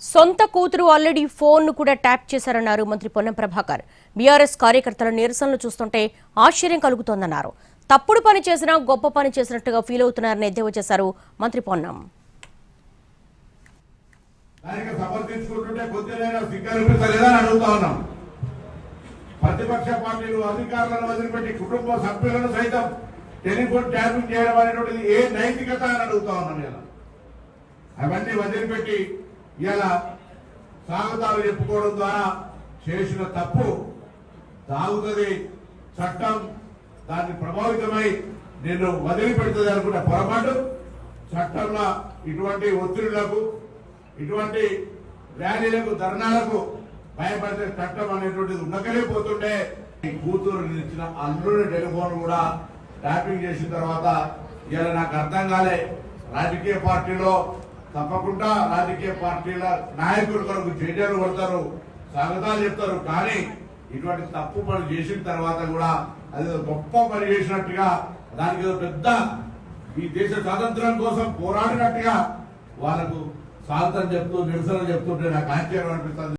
సొంత కూతురు already phone కూడా ట్యాప్ చేశారన్నారు మంత్రి పొన్నం ప్రభాకర్. బీఆర్ఎస్ కార్యకర్తల నిరసనలు చూస్తుంటే ఆశ్చర్యం కలుగుతోందన్నారు. తప్పుడు పని చేసినా గొప్ప పని చేసినట్టుగా ఫీల్ అవుతున్నారని ఎద్దేవా చేశారు మంత్రి పొన్నం. ప్రతిపక్ష పార్టీలు అధికారులను వదిలిపెట్టి కుటుంబ సభ్యులను సైతం టెలిఫోన్ ట్యాపింగ్ చేయడం అనేటువంటిది ఏ నైతికత అని అడుగుతా ఉన్నాం. ఇలా అవన్నీ వదిలిపెట్టి ఇలా సాగుతాలు చెప్పుకోవడం ద్వారా చేసిన తప్పు సాగుతుంది, చట్టం దాన్ని ప్రభావితమై నేను వదిలిపెడుతుంది అనుకున్న పొరపాటు. చట్టంలో ఇటువంటి ఒత్తిడులకు, ఇటువంటి ర్యాలీలకు, ధర్నాలకు భయపడితే చట్టం అనేటువంటిది ఉండకలేకపోతుంటే కూతురు ఇచ్చిన అల్లుడి టెలిఫోన్ కూడా ట్యాపింగ్ చేసిన తర్వాత ఇలా నాకు అర్థం కాలే. రాజకీయ పార్టీలో తప్పకుండా రాజకీయ పార్టీల నాయకులు కొరకు చర్యలు కొడతారు, స్వాగతాలు చెప్తారు, కానీ ఇటువంటి తప్పు పని చేసిన తర్వాత కూడా అది గొప్ప పని చేసినట్టుగా, దానికి ఏదో పెద్ద ఈ దేశ స్వాతంత్రం కోసం పోరాడినట్టుగా వాళ్ళకు స్వాగతం చెప్తూ నిరసన చెప్తుంటే నాకు ఆశ్చర్యం అనిపిస్తుంది.